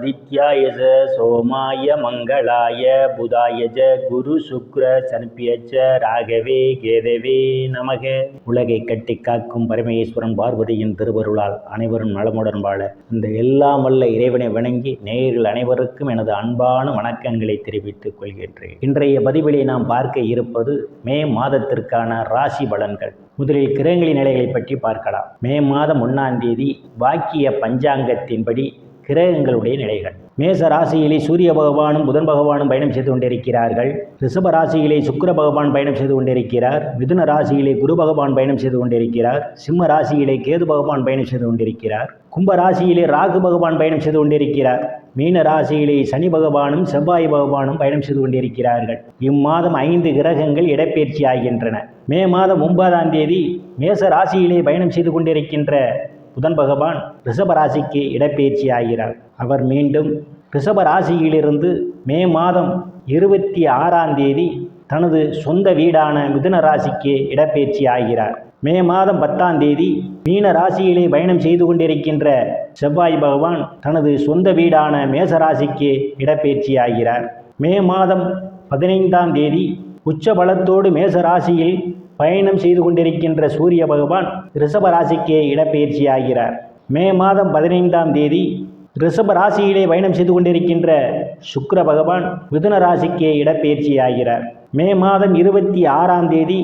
ஆதித்யாயச சோமாய மங்களாய புதாயஜ குரு சுக்ர சனிப்பியச்ச ராகவே கேதவே நமக. உலகை கட்டி காக்கும் பரமேஸ்வரன் பார்வதியின் திருவருளால் அனைவரும் நலமுடன் வாழ இந்த எல்லாம் வல்ல இறைவனை வணங்கி நேயர்கள் அனைவருக்கும் எனது அன்பான வணக்கங்களை தெரிவித்துக் கொள்கின்றேன். இன்றைய பதிவிலே நாம் பார்க்க இருப்பது மே மாதத்திற்கான ராசி பலன்கள். முதலில் கிரகங்களின் நிலைகளை பற்றி பார்க்கலாம். மே மாதம் 1ஆம் தேதி வாக்கிய பஞ்சாங்கத்தின்படி கிரகங்களுடைய நிலைகள். மேச ராசியிலே சூரிய பகவானும் புதன் பகவானும் பயணம் செய்து கொண்டிருக்கிறார்கள். ரிஷப ராசியிலே சுக்கிர பகவான் பயணம் செய்து கொண்டிருக்கிறார். மிதுன ராசியிலே குரு பகவான் பயணம் செய்து கொண்டிருக்கிறார். சிம்ம ராசியிலே கேது பகவான் பயணம் செய்து கொண்டிருக்கிறார். கும்ப ராசியிலே ராகு பகவான் பயணம் செய்து கொண்டிருக்கிறார். மீன ராசியிலே சனி பகவானும் செவ்வாய் பகவானும் பயணம் செய்து கொண்டிருக்கிறார்கள். இம்மாதம் 5 கிரகங்கள் இடப்பெயர்ச்சி ஆகின்றன. மே மாதம் 9ஆம் தேதி மேச ராசியிலே பயணம் செய்து கொண்டிருக்கின்ற புதன் பகவான் ரிஷப ராசிக்கு இடப்பெயர்ச்சி ஆகிறார். அவர் மீண்டும் ரிஷப ராசியிலிருந்து மே மாதம் 26ஆம் தேதி தனது சொந்த வீடான மிதுன ராசிக்கு இடப்பெயர்ச்சி ஆகிறார். மே மாதம் 10ஆம் தேதி மீன ராசியிலே பயணம் செய்து கொண்டிருக்கின்ற செவ்வாய் பகவான் தனது சொந்த வீடான மேச ராசிக்கு இடப்பெயர்ச்சி ஆகிறார். மே மாதம் 15ஆம் தேதி உச்ச பலத்தோடு மேச ராசியில் பயணம் செய்து கொண்டிருக்கின்ற சூரிய பகவான் ரிஷப ராசிக்கு இடப்பெயர்ச்சி ஆகிறார். மே மாதம் 15ஆம் தேதி ரிஷப ராசியிலே பயணம் செய்து கொண்டிருக்கின்ற சுக்கிர பகவான் மிதுன ராசிக்கு இடப்பெயர்ச்சி ஆகிறார். மே மாதம் 26ஆம் தேதி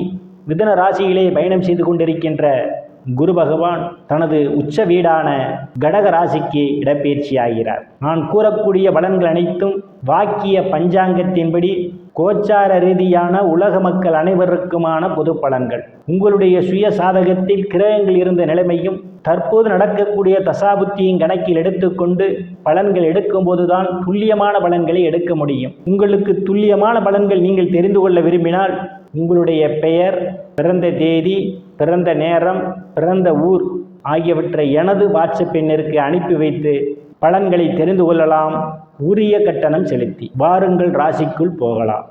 மிதுன ராசியிலே பயணம் செய்து கொண்டிருக்கின்ற குரு பகவான் தனது உச்ச வீடான கடக ராசிக்கு இடப்பெயர்ச்சி ஆகிறார். நான் கூறக்கூடிய பலன்கள் அனைத்தும் வாக்கிய பஞ்சாங்கத்தின்படி கோச்சார ரீதியான உலக மக்கள் அனைவருக்குமான பொது பலன்கள். உங்களுடைய சுய சாதகத்தில் கிரகங்கள் இருந்த நிலைமையும் தற்போது நடக்கக்கூடிய தசாபுத்தியும் கணக்கில் எடுத்துக்கொண்டு பலன்கள் எடுக்கும்போதுதான் துல்லியமான பலன்களை எடுக்க முடியும். உங்களுக்கு துல்லியமான பலன்கள் நீங்கள் தெரிந்து கொள்ள விரும்பினால் உங்களுடைய பெயர், பிறந்த தேதி, பிறந்த நேரம், பிறந்த ஊர் ஆகியவற்றை எனது வாட்ஸ்அப் எண்ணிற்கு அனுப்பி வைத்து பலன்களை தெரிந்து கொள்ளலாம். உரிய கட்டணம் செலுத்தி வாருங்கள், ராசிக்குள் போகலாம்.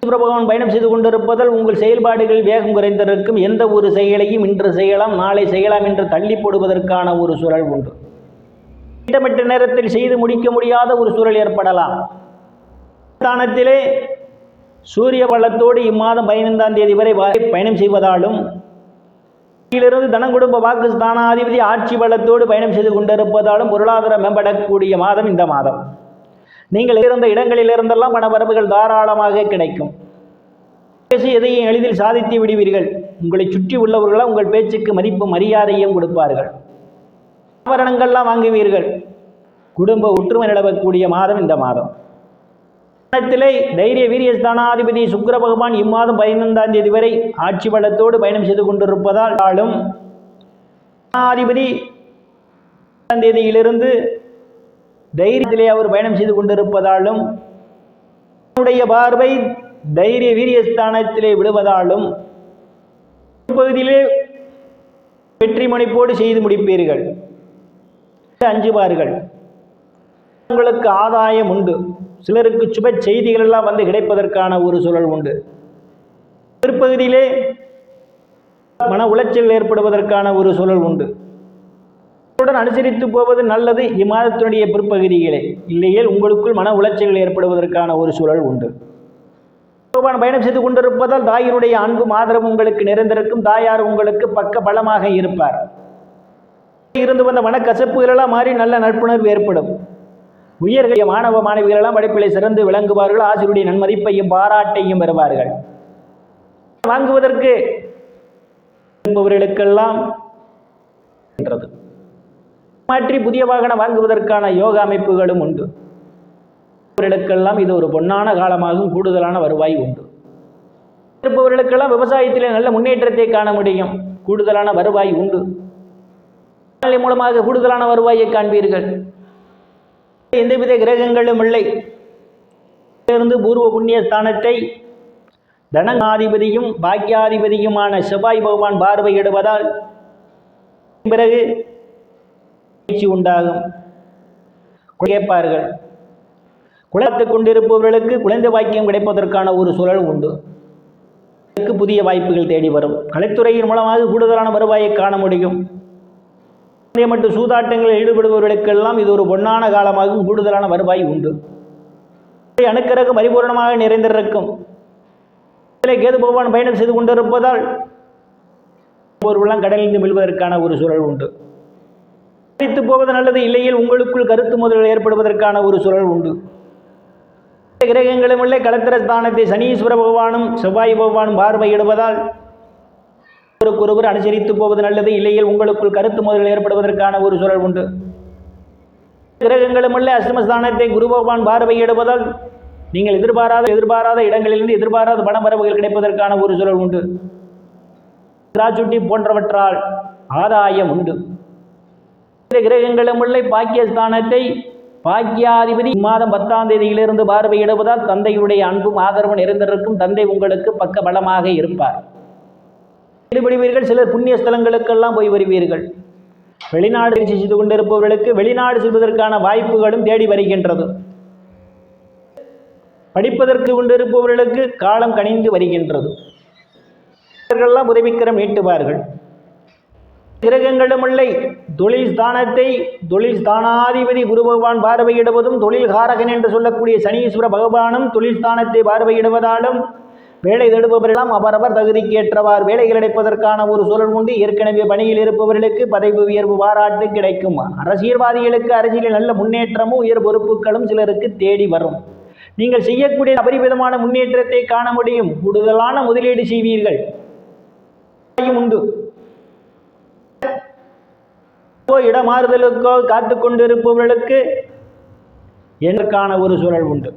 பகவான் பயணம் செய்து கொண்டிருப்பதால் உங்கள் செயல்பாடுகள் வேகம் குறைந்திருக்கும். எந்த ஒரு செயலையும் இன்று செய்யலாம், நாளை செய்யலாம் என்று தள்ளி போடுவதற்கான ஒரு சூழல் உண்டு. திட்டமிட்ட நேரத்தில் செய்து முடிக்க முடியாத ஒரு சூழல் ஏற்படலாம். ஸ்தானத்திலே சூரிய பலத்தோடு இம்மாதம் 15ஆம் தேதி வரை பயணம் செய்வதாலும் இதிலிருந்து தனம் குடும்ப வாக்கு ஸ்தானாதிபதி ஆட்சி பலத்தோடு பயணம் செய்து கொண்டிருப்பதாலும் பொருளாதாரம் மேம்படக்கூடிய மாதம் இந்த மாதம். நீங்கள் இருந்த இடங்களிலிருந்தெல்லாம் பணவரவுகள் தாராளமாக கிடைக்கும். பேசி எதையும் எளிதில் சாதித்து விடுவீர்கள். உங்களை சுற்றி உள்ளவர்களால் உங்கள் பேச்சுக்கு மதிப்பு மரியாதையும் கொடுப்பார்கள். ஆபரணங்கள்லாம் வாங்குவீர்கள். குடும்ப ஒற்றுமை நிலவக்கூடிய மாதம் இந்த மாதம். தைரிய வீரிய ஸ்தானாதிபதி சுக்கிர பகவான் இம்மாதம் 15ஆம் தேதி வரை ஆட்சி பலத்தோடு பயணம் செய்து கொண்டிருப்பதால் ஸ்தானாதிபதி தேதியிலிருந்து தைரியத்திலே அவர் பயணம் செய்து கொண்டிருப்பதாலும் அவருடைய பார்வை தைரிய வீரிய ஸ்தானத்திலே விடுவதாலும் பகுதியிலே வெற்றி முனைப்போடு செய்து முடிப்பீர்கள். அஞ்சுவார்கள். உங்களுக்கு ஆதாயம் உண்டு. சிலருக்கு சுப செய்திகள் எல்லாம் வந்து கிடைப்பதற்கான ஒரு சூழல் உண்டு. பிற்பகுதியிலே மன உளைச்சல் ஏற்படுவதற்கான ஒரு சூழல் உண்டு. அனுசரித்து போவது நல்லது. இம்மாதத்தினுடைய பிற்பகுதிகளே இல்லையேல் உங்களுக்குள் மன உளைச்சல் ஏற்படுவதற்கான ஒரு சூழல் உண்டு. பயணம் செய்து கொண்டிருப்பதால் தாயினுடைய அன்பும் ஆதரவும் உங்களுக்கு நிறைந்திருக்கும். தாயார் உங்களுக்கு பக்க பலமாக இருப்பார். இருந்து வந்த மனக்கசப்புகளெல்லாம் மாறி நல்ல நட்புணர்வு ஏற்படும். உயர்கல்வி மாணவ மாணவிகளெல்லாம் படிப்பிலை சிறந்து விளங்குவார்கள். ஆசிரியருடைய நன்மதிப்பையும் பாராட்டையும் பெறுவார்கள். வாங்குவதற்கு என்பவர்களுக்கெல்லாம் மாற்றி புதிய வாகனம் வாங்குவதற்கான யோக அமைப்புகளும் உண்டு. அவர்களுக்கெல்லாம் இது ஒரு பொன்னான காலமாகும். கூடுதலான வருவாய் உண்டு. இருப்பவர்களுக்கெல்லாம் விவசாயத்திலே நல்ல முன்னேற்றத்தை காண முடியும். கூடுதலான வருவாய் உண்டு. மூலமாக கூடுதலான வருவாயை காண்பீர்கள். எந்தவித கிரகங்களும் இல்லை. இருந்து பூர்வ புண்ணிய ஸ்தானத்தை தனாதிபதியும் பாக்கியாதிபதியுமான செவ்வாய் பகவான் பார்வையிடுவதால் பிறகு உண்டாகும். கேட்பார்கள். குழந்தை கொண்டிருப்பவர்களுக்கு குழந்தை பாக்கியம் கிடைப்பதற்கான ஒரு சூழல் உண்டு. புதிய வாய்ப்புகள் தேடி வரும். கலைத்துறையின் மூலமாக கூடுதலான வருவாயை காண முடியும். மற்றும் சூதாட்டங்களில் ஈடுபடுபவர்களுக்கெல்லாம் இது ஒரு பொன்னான காலமாகவும் கூடுதலான வருவாய் உண்டு. அணுக்கரகம் பரிபூர்ணமாக நிறைந்திருக்கும். கேது பகவான் பயணம் செய்து கொண்டிருப்பதால் ஒருவெல்லாம் கடலில் விழுவதற்கான ஒரு சூழல் உண்டு. போவது நல்லது, இல்லையில் உங்களுக்குள் கருத்து முதல் ஏற்படுவதற்கான ஒரு சூழல் உண்டு. கிரகங்களும் இல்லை களத்திர ஸ்தானத்தை சனீஸ்வர பகவானும் செவ்வாய் பகவானும் பார்வையிடுவதால் ஒருவர் அனுசரித்து போவது நல்லது, இல்லையில் உங்களுக்குள் கருத்து முதல் ஏற்படுவதற்கான ஒரு சூழல் உண்டு. கிரகங்களும் இல்லை அஷ்டமஸ்தானத்தை குரு பகவான் பார்வையிடுவதால் நீங்கள் எதிர்பாராத இடங்களிலிருந்து எதிர்பாராத பணவரவுகள் கிடைப்பதற்கான ஒரு சூழல் உண்டு. சுட்டி போன்றவற்றால் ஆதாயம் உண்டு. கிரகங்களும் இல்லை பாக்கியஸ்தானத்தை பாக்கியாதிபதி மாதம் 10ஆம் தேதியிலிருந்து பார்வையிடுவதால் தந்தையுடைய அன்பும் ஆதரவும் நிறைந்திருக்கும். தந்தை உங்களுக்கு பக்க பலமாக இருப்பார். ஈடுபடுவீர்கள். சிலர் புண்ணிய ஸ்தலங்களுக்கெல்லாம் போய் வருவீர்கள். வெளிநாடு செய்து கொண்டிருப்பவர்களுக்கு வெளிநாடு செல்வதற்கான வாய்ப்புகளும் தேடி வருகின்றது. படிப்பதற்கு கொண்டிருப்பவர்களுக்கு காலம் கனிந்து வருகின்றது. இவர்களெல்லாம் உதவிக்கரம் நீட்டுவார்கள். கிரகங்களும் இல்லை தொழில் ஸ்தானத்தை தொழில் ஸ்தானாதிபதி குரு பகவான் பார்வையிடுவதும் தொழில் காரகன் என்று சொல்லக்கூடிய சனீஸ்வர பகவானும் தொழில் ஸ்தானத்தை பார்வையிடுவதாலும் வேலை தேடுபவர்களெல்லாம் அவரவர் தகுதிக்கேற்றவார் வேலைகள் கிடைப்பதற்கான ஒரு சூழல் உண்டு. ஏற்கனவே பணியில் இருப்பவர்களுக்கு பதவி உயர்வு பாராட்டு கிடைக்கும். அரசியல்வாதிகளுக்கு அரசியலில் நல்ல முன்னேற்றமும் உயர் பொறுப்புகளும் சிலருக்கு தேடி வரும். நீங்கள் செய்யக்கூடிய அபரிமிதமான முன்னேற்றத்தை காண முடியும். கூடுதலான முதலீடு செய்வீர்கள் உண்டு. இடமாறுதலுக்கோ காத்து கொண்டிருப்பவர்களுக்கு எனக்கான ஒரு சூழல் உண்டு.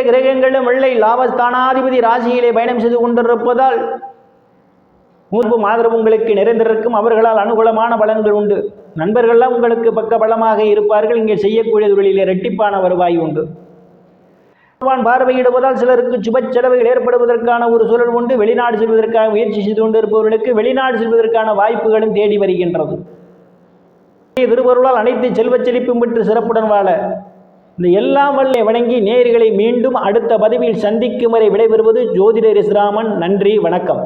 கிரகங்களும் வெள்ளை லாபஸ்தானாதிபதி ராசியிலே பயணம் செய்து கொண்டிருப்பதால் மூர்ப்பும் ஆதரவு உங்களுக்கு நிறைந்திருக்கும். அவர்களால் அனுகூலமான பலன்கள் உண்டு. நண்பர்கள்லாம் உங்களுக்கு பக்க பலமாக இருப்பார்கள். இங்கே செய்யக்கூடிய தொழிலில் இரட்டிப்பான வருவாய் உண்டு. பகவான் பார்வையிடுவதால் சிலருக்கு சுப செலவுகள் ஏற்படுவதற்கான ஒரு சூழல் உண்டு. வெளிநாடு செல்வதற்காக முயற்சி செய்து கொண்டிருப்பவர்களுக்கு வெளிநாடு செல்வதற்கான வாய்ப்புகளும் தேடி வருகின்றது. திருவருளால் அனைத்து செல்வச் செழிப்பும் பெற்று சிறப்புடன் வாழ இந்த எல்லாம் வல்ல வணங்கி நேயர்களை மீண்டும் அடுத்த பதிவில் சந்திக்கும் வரை விடைபெறுவது ஜோதிடர் இஸ்ராமன். நன்றி, வணக்கம்.